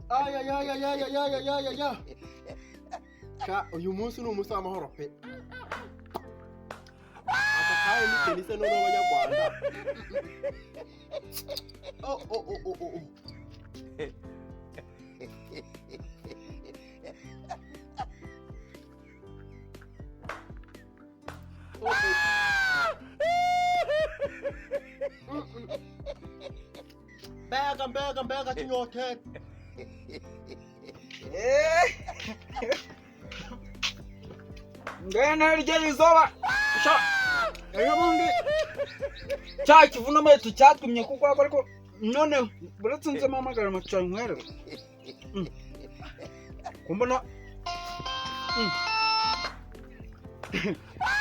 Aya ka uyu munsi ni umunsi w'amahoro pe aka kaye ni tenise none abanyarwanda mbega kinyote ngana rye izoba sha ebundi cya kivuna metu cyatwimye kuko ariko none buretse nze mamagara macha nkwere kumbona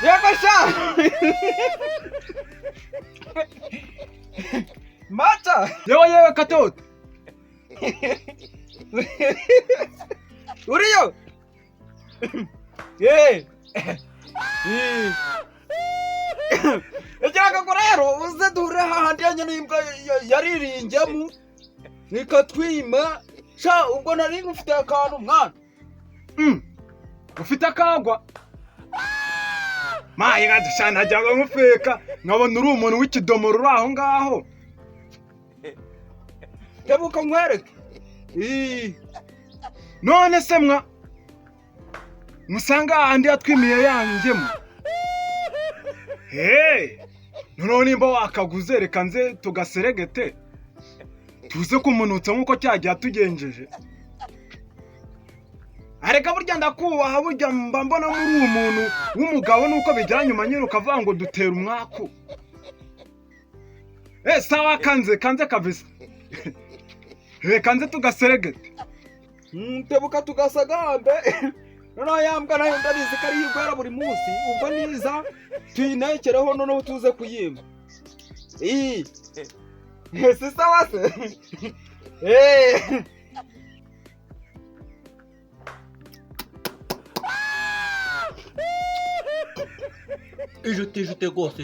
yabasha mata yewe katoto uriyo ejyaga ko rero uze dure hahandi n'imbwa yaririnjyemo nikatwima sha ubwo nari ngufite akantu mwana ufite akagwa maye gadashana ajyaga ngufeka nkabona uri umuntu w'ikidomoro uri aho ngaho tebuka nkwereke none se mwa musanga ahandi yatwimiye yanjyemo noneho nimba wakaguze reka nze tugaseregete tuze kumunutsa nk'uko cyagiye atugenjeje areka burya ndakubaha burya mba mbona muri umuntu w'umugabo nuko bigira nyuma nyine ukavuga ngo dutera umwaku sawa kanze kabisa reka nze tugaseregete tebuka tugasagambe noneho yambwa nayo ndabizi ko ari yigwera buri munsi ubwo niza tuyinekereho noneho tuze kuyima si sawa se ijute gose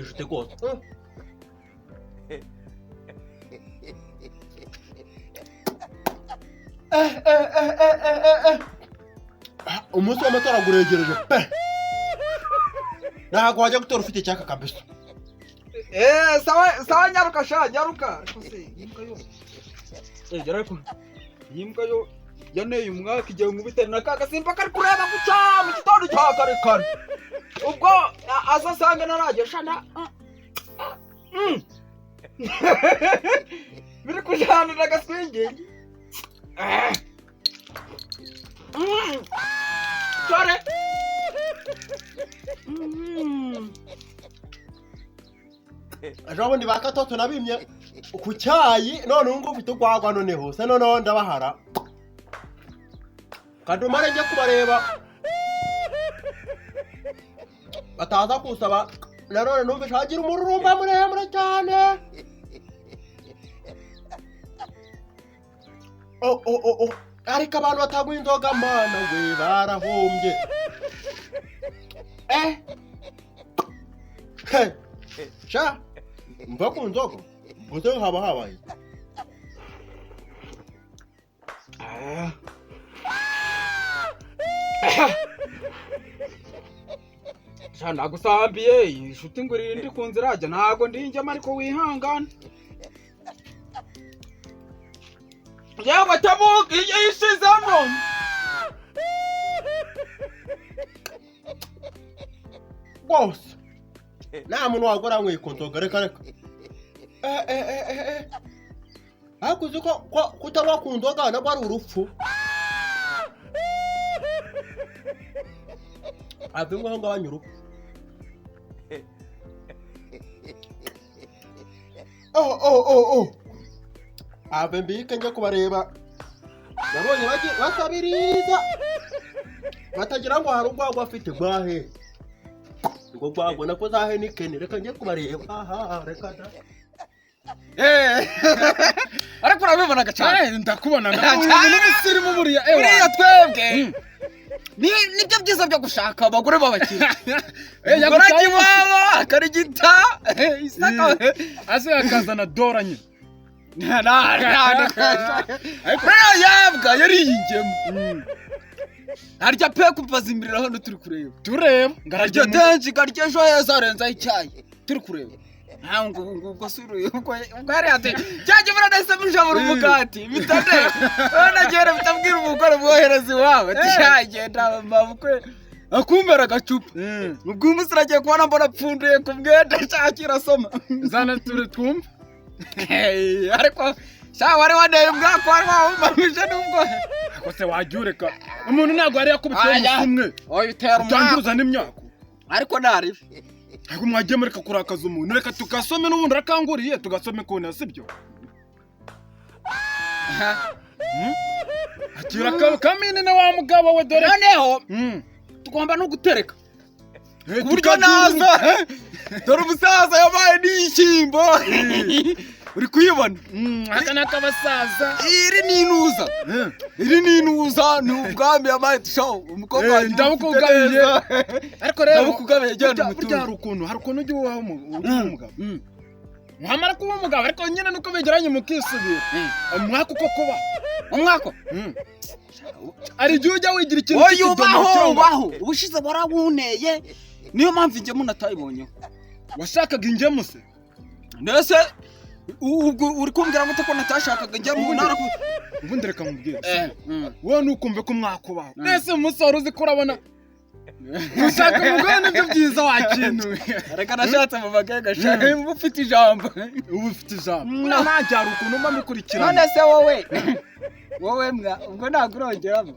umunsi w'amatora guregereje pe ntago wajya gutora ufite icyaka kabisa sawa nyaruka sha nyaruka yimbwa yo yaneye umwaka igihe nkubite nakaga simba kari kureba guca mu gitondo cya kare ubwo azasanga naragesha na biri kujana nagaswingingi Sorry. Ajabundi bakatoto nabimye ku cyayi none ngo ufite gwagwa none hose none ndabahara kadumare njye kubareba bataza kusaba none numve shagira umururumba muremure cyane ariko abantu bataguye inzoga mana we barahombye sha mva ku nzoga gusa haba habaye sha nagusambiye inshuti ngurira ndi ku nzira ajya ntago ndinjyamo ariko wihangana yawe tabuka yishizamo bose nta muntu wagora mwikontoga reka hakuzi ko kutanywa ku nzoga nabwo ari urupfu ave ngaho ngabanya urupfu ave mbike njye kubareba nabonye basabiriza batagira ngo hari urwagwa afite rwahe ngo rwagwa nako zahe nikene reka njye kubareba reka da ariko urabibonaga cyane ndakubona n'ibisirimu buriya twebwe nibyo byiza byo gushaka abagore b'abakire yaguranye baba akarigita isaka ase akazana dora nyine ariko yabwa yariyingemo harya pe kupazimirira hano turi kureba ngarajya denji garye ejo heza arenzaho icyayi turi kureba ubwo suruye ubwo yari ati cyaje buradase mujabura umugati bitade banagera bitabwira umugore bohereza iwawe tishagenda mabukwe akumbera gacupa ubwo umusira agiye kubona mbona pfunduye ku bwenda cyakira soma zana turi twumva ariko sha wari wadeye ubwako wari wumamije nubwo akose wajyureka umuntu ntago yari yakubitiye umusumwe oyitera utangiruza n'imyaka ariko nari ariko mwagiye mureka kurakaza umuntu reka tugasome n'ubundi rakanguriye tugasome ko nasibyo akira kamine na wa mugabo we dore noneho tugomba no gutereka kuburyo naza dore umusaza yabaye n'ishyimbo uri kuyibona aka nakabasaza iri ninuza ni ubwami yabaye tushaho umukobwa ndabukugabiye ariko rero ndabukugabiye genda umutungo hari ukuntu ujye ubaho umugabo mwamara kuba umugabo ariko nyine nuko begeranye mukisubira umwaka uko kuba umwaka ari igihe ujya wigira ikintu cy'ubaho ubushize warabuneye niyo mpamvu ingemu natayibonyeho washakaga ingemu se ndetse uri kumbwira ngo ko natashakaga ingemu ubundi reka mubwire wowe nukumve ko umwaka ubaho mbese umusore uzi ko urabona ushaka umugore nibyo byiza wakintu reka nashatse mu bagega shaka uba ufite ijambo ntajyara ukuntu mba mukurikirana none se wowe mwa ubwo ntabwo urongeramo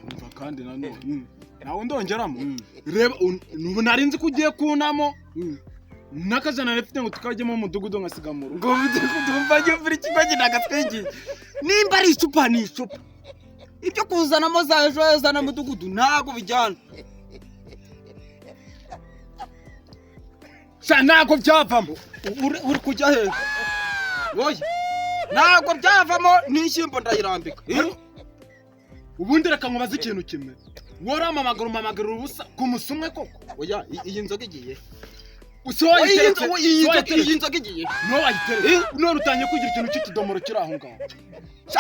umva kandi nanone nawe ndongeramo reba ubu nari nzi ko ugiye kunamo n'akajana rifite ngo tukajyemo umudugudu ngasiga mu rugo ngo ndumva nyumvira ikigo ginagatwigiye nimba ari icupa ni icupa ibyo kuzanamo za ejo heza na mudugudu ntago bijyana sha ntago byavamo uri kujya he oya ntago byavamo n'ishyimbo ndayirambika ubundi reka nkubaze ikintu kimwe woramamagara ubusa ku musumwe koko oya iyi nzoga igiye iyi nzoga igiye no wayiteretse none utangiye kugira ikintu cy'utudomoro kiri aho ngaho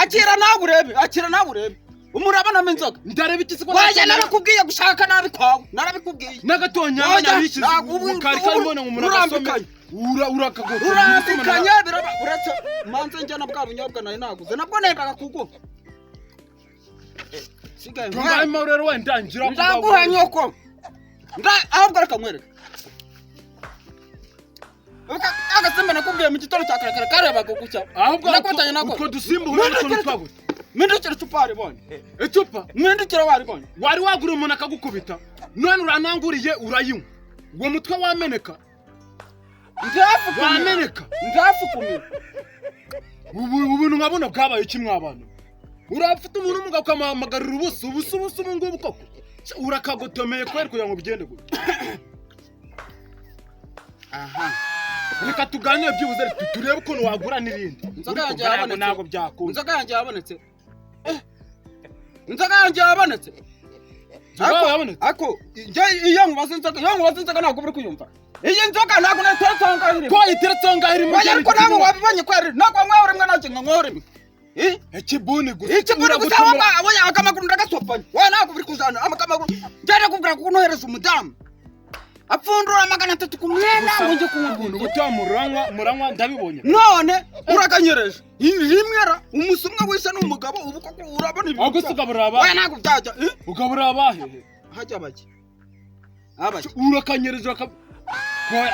akira nawe urebe umurabonamo inzoga ndareba iki siko wajya narakubwiye gushaka nabi kwawe narabikubwiye n'agatonyanya yishyize ukari karibona ngo umuntu agasome urambikanye uretse manze njyana bwa bunyobwa nari naguze nabwo nendaga kuguha tungayemo rero wenda ngira ndaguha nyoko ahubwo reka nkwereke agasimba nakubwiye mu gitondo cya kare karebaga gucya ahubwo utwo dusimba uri n'ukuntu twabuze mwindukira icupa waribonye icupa mwindukira waribonye wari wagura umuntu akagukubita none urananguriye urayinywa uwo mutwe wameneka ndafukumira ubu nkabona bwabaye kimwe abantu urafite umuntu umugabo ukamuhamagarira ubusa ubu ngubu koko urakagotomeye kweri kugira ngo bigende gutya aha reka tuganire byibuze turebe ukuntu wagura n'ibindi inzoga yanjye yabonetse ntabwo byakunda inzoga yanjye yabonetse ako iyo nkubaze inzoga ntabwo uri kuyumva iyi nzoga ntabwo nayiteretse aho ngaho irimo ko yiteretse aho ngaho irimo ariko ntabwo wabibonye kweri ntabwo nkweho rimwe nanjye nkweho rimwe ikibuni gusa abo akamaguru ndagasopanye wowe ntabwo uri kuzana akamaguru njyana kubwira ko unohereza umudamu apfundura 300 ku mwenda wonje kumubuntu gutya muranywa ndabibonye none uraganyereje rimwera umusumwe wise n'umugabo ubu koko urabona ibintu ahubwo sigabura abahe we ntabwo byajya ugabura abahe hajya bake urakanyereje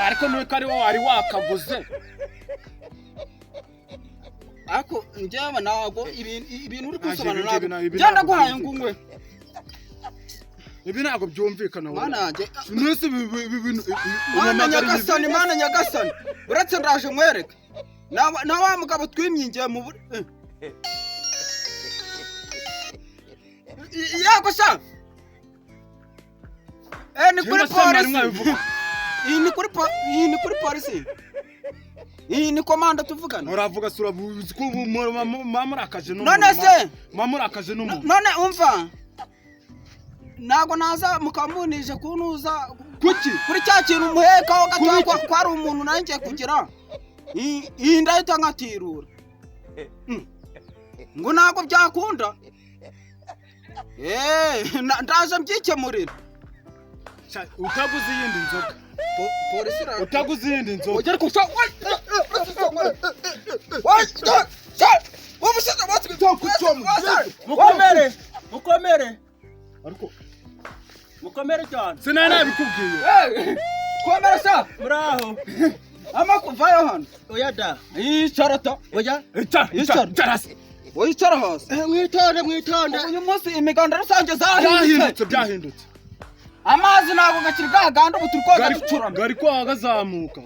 ariko nuko ari wowe wari wakaguze ako njyewe ntabwo ibintu uri gusobanura ntabwo genda guhaye ngungwe ibi ntabwo byumvikana mana yanjye nese ibintu mana nyagasani uretse ndaje nkwereke na wa mugabo twimyingiye mu yego sha ni kuri polisi iyi ni kuri polisi iyi ni komanda tuvugana uravuga sura buzi ko mamurakaje no none se mamurakaje no none umva nago naza mukamunije kunuza kuki kuri cya kintu umuheka ho gato ko ari umuntu nanjye kugira iyi ndahita nkatirura ngo ntabwo byakunda ndaje mbyikemurira utaguze iyindi nzoga polisi utaguze iyindi nzoga ugera ku mukomere cyane sinari nabikubwiye komera sha muraho amakuvayo hano oya da yicara ta oya yicara wicara hasi mwitonde uyu munsi imiganda rusange byahindutse amazi ntabwo gakiri gahaganda ubu turi koga ducurana gari koga gazamuka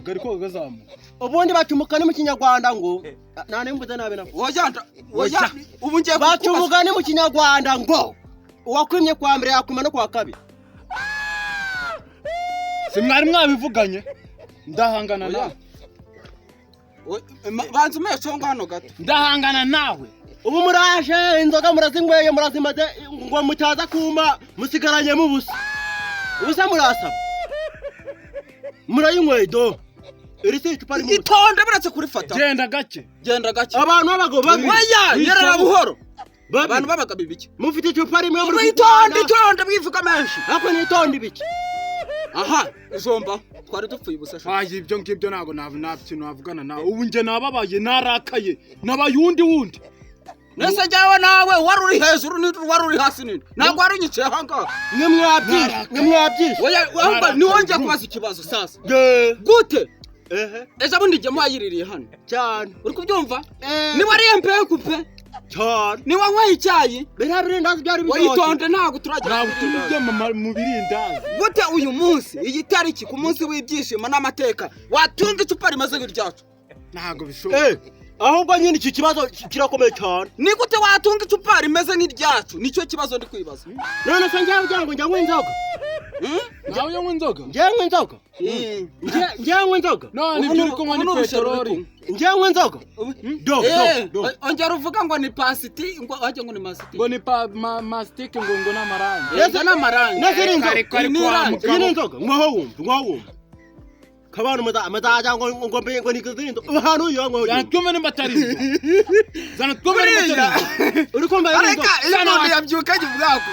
ubundi bacumuka ni mu kinyarwanda ngo nane mvuze nabi nako oya ubu ngiye bacumuka ni mu kinyarwanda ngo uwakwimye kwa mbere yakwima no kwa kabiri si mwari mwabivuganye ndahangana nawe banza umesho hano gato ndahangana nawe ubu muraje inzoga murazinyweye murazimaze ngo mutaza kuma musigaranye mu ubusa murasaba murayinyweye do iri si icupa rimwe itonde biratse kurifata genda gake abantu b'abagabo babi yerera buhoro abantu b'abagabo ibiki mufite icupa rimwe muri itonde mwivuga menshi ako ni itonde ibiki aha izomba twari dupfuye ubusasha waje ibyo ngibyo nago nabyo navugana nawe ubu nge nababaye narakaye nabayundi wundi nese jyawe nawe wari uri hejuru ni wari uri hasi nini ntabwo wari unyicaye hanga mwabyish oya ni wongeye kubaza ikibazo sasa gute ejo bundi jye mwayiririye hano cyane uri kubyumva ni wari empeye kupe cyane ni wanyweye icyayi birabirindazi byari byoje witonde ntabwo turajya mu birindazi gute uyu munsi iyi tariki ku munsi w'ibyishimo n'amateka watunga icupa rimaze nk'iryacu ntabwo bishoboka ahubwo nyine iki kibazo kirakomeye cyane ni gute watunga icupa rimeze nk'iryacu nicyo kibazo ndi kwibaza none se njyawe ugira ngo njyanywe inzoga nawe yanywe inzoga njyanywe inzoga njyanywe inzoga none ibyo uri kunywa ni peteroli njyanywe inzoga do ongera uvuga ngo ni pasiti ngo wajya ngo ni masiti ngo ni masitike ngo n'amarangi ese n'amarangi nese ni inzoga ngwaho wumva kabana amazaja ngo ni kizindo hano yango yantume nimbatariza zanatume nimbatariza uri kumva areka iyo yabyukanye ubwako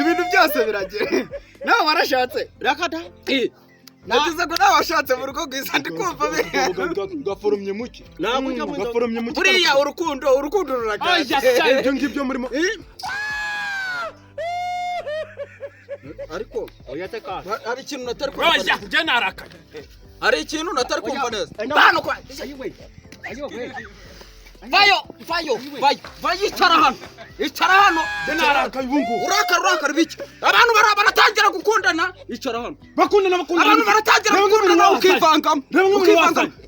ibintu byose biragera nawe warashatse rakata nagize ko nawe washatse mu rugo rwiza ndi kumva gaforumye muki gaforumye muki buriya urukundo ruragera aya ibyo ngibyo murimo ariko oya teka hari ikintu natari kumva oya je narakaye hari ikintu natari kumva neza hano kwa vayo icara hano je narakaye ubungu urakara biki abantu baratangira gukundana icara hano bakundana abantu baratangira gukundana ukivangamo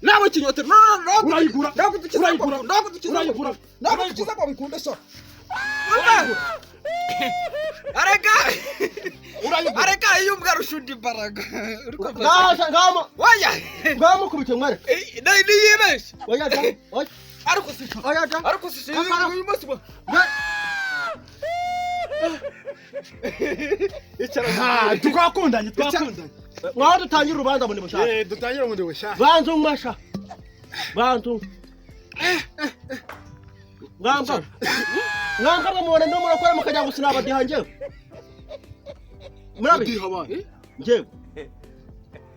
nawe kinyotero urayigura ndagutukiza ko bikunde so areka iyo mbwa rushundi imbaraga ngamo waya ngamo kubite mware ni yibeshe oya ariko sisi uyu munsi icara twakundanye mwaho dutangira urubanza muri bushaka dutangira muri bushaka banzu mwasha banzu ngamba mubona ndo murakora mukajya gusina abadihanjewe murabiha abandi njewe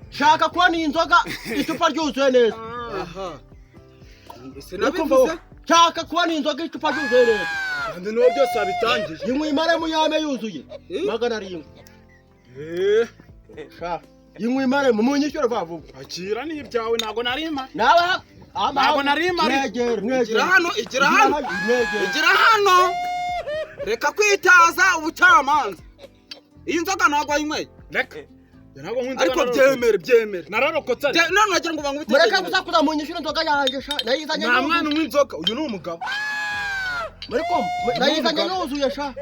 shaka kuba ni inzoga icupa ryuzuye neza sinabivuze shaka kuba ni inzoga icupa ryuzuye neza kandi no byose abitangiye yimwimare mu yame yuzuye magana arindwi shaka yimwimare mu munyishyure vavuga akira ni ibyawe nago narima nawe ntabwo narima igira hano reka kwitaza ubucamanza iyi nzoga ntabwo ayinyweye reka ariko byemere nararokotse none wagira ngo bangwite mureka gusakuza mu nyishyure inzoga yanjye sha nayizanye nta mwana unywa inzoga uyu ni umugabo mureko nayizanye yuzuye sha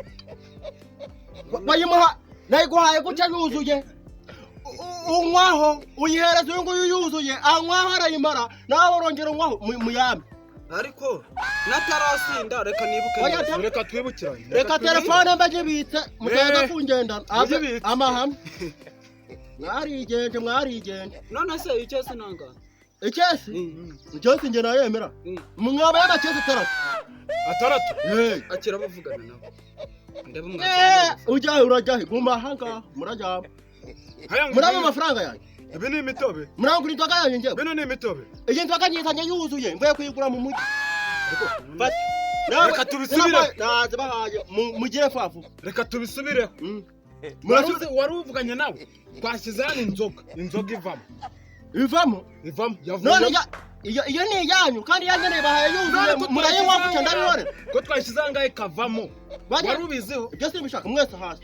wayimuha nayiguhaye gutya yuzuye unywaho uyihereza uyu nguyu yuzuye anywaho arayimara nawe urongera unywaho muyame ariko natarasinda reka nibuke reka twibukiranye reka telefone mbagibitse muteza kungendana amahame mwarigenje none se icyo sinanga ikesi ikesi njye nayemera mwaba y'abakesi ataratu akira bavugana nabo ndeba ujyahe urajyahe guma ahangaha murajyamo muraba amafaranga yanjye ibi ni imitobe murangura inzoga yanjye njyewe bino ni imitobe iyi nzoga nyizanye yuzuye mvuye kuyigura mu mujyi reka tubisubire naze bahaye mugire fafu reka tubisubire wari uvuganye nawe twashyize hano inzoga ivamo none iyo ni iyanyu kandi yanjye bahaye yuzuye murayinywa gutya ndabibore ko twashyize ahangahe kavamo wari ubiziho ibyo simbishaka mwese hasi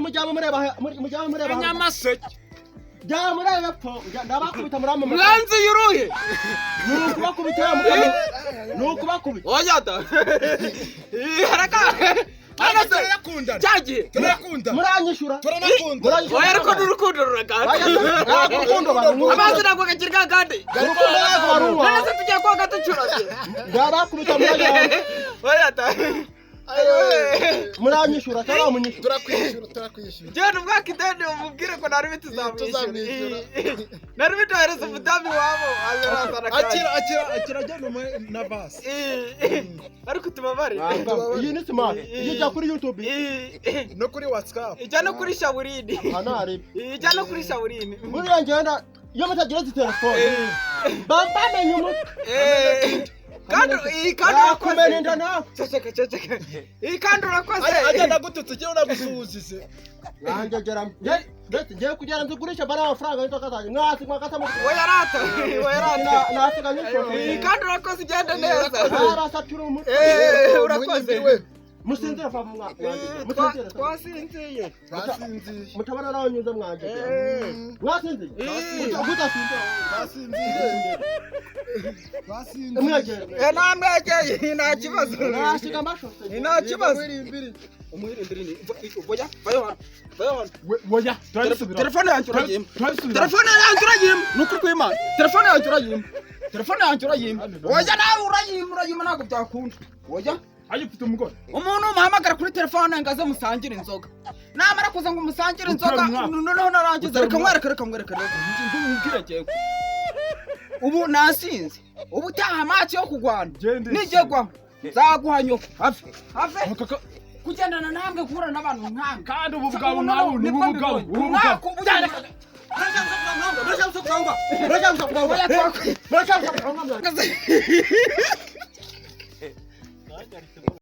mujyamo mureba inyamaseke jya mureba pfo ndabakubita murama mwanzi yuruye ni ukubakubita oya da haraka turakundana cyagiye turakundana muranyishura turanakundana oya ariko n'urukundo ruraganje amazi ntabwo gakirwa kandi none se tugiye koga ducurase ndabakubita murajyamo oya da muranyishura cyangwa munyishura turakwishyura John umwaka ideni umubwire ko nari bituzamwishyura nari bitohereza umudamu wabo akira ajyana na basi ariko tubabare iyi ni smart ijya kuri YouTube no kuri WhatsApp ijya no kuri Shawurini ijya no kuri Shawurini buriya ngenda iyo mutagira telefone bamenye umutwe kandi urakoze inda nawe ceceka iyi kandi urakoze agenda gututse ugiye unagusuhuzise nanjye geramo ndetse ngiye kugera nzigurisha bana amafaranga y'inzoka zanjye mwasi mwakata mu wayarata nasiga nyishura iyi kandi urakoze igenda neza arasatura umutwe urakoze musinzira fa mwaka twasinziye mutabana nawe nyuze mwanje mwasinziye basinziye namwegeye nta kibazo nasiga amashusho nta kibazo umuhirindiri voya woya turabisubira telefone yanjye uragiyemo nukuri kw'Imana telefone yanjye uragiyemo oya nawe uragiyemo ntabwo byakunda oya ayo ufite umugore umuntu umuhamagara kuri telefone ngo aze musangire inzoga namara kuza ngo musangire inzoga noneho narangiza reka mwereke mbwire ubu nasinze ubu utaha amaci yo kugwana nigegwamo nzaguha nyoko have kugendana namwe guhura n'abantu nkamwe kandi ubu bwabo nawe ni ubugabo Murashaka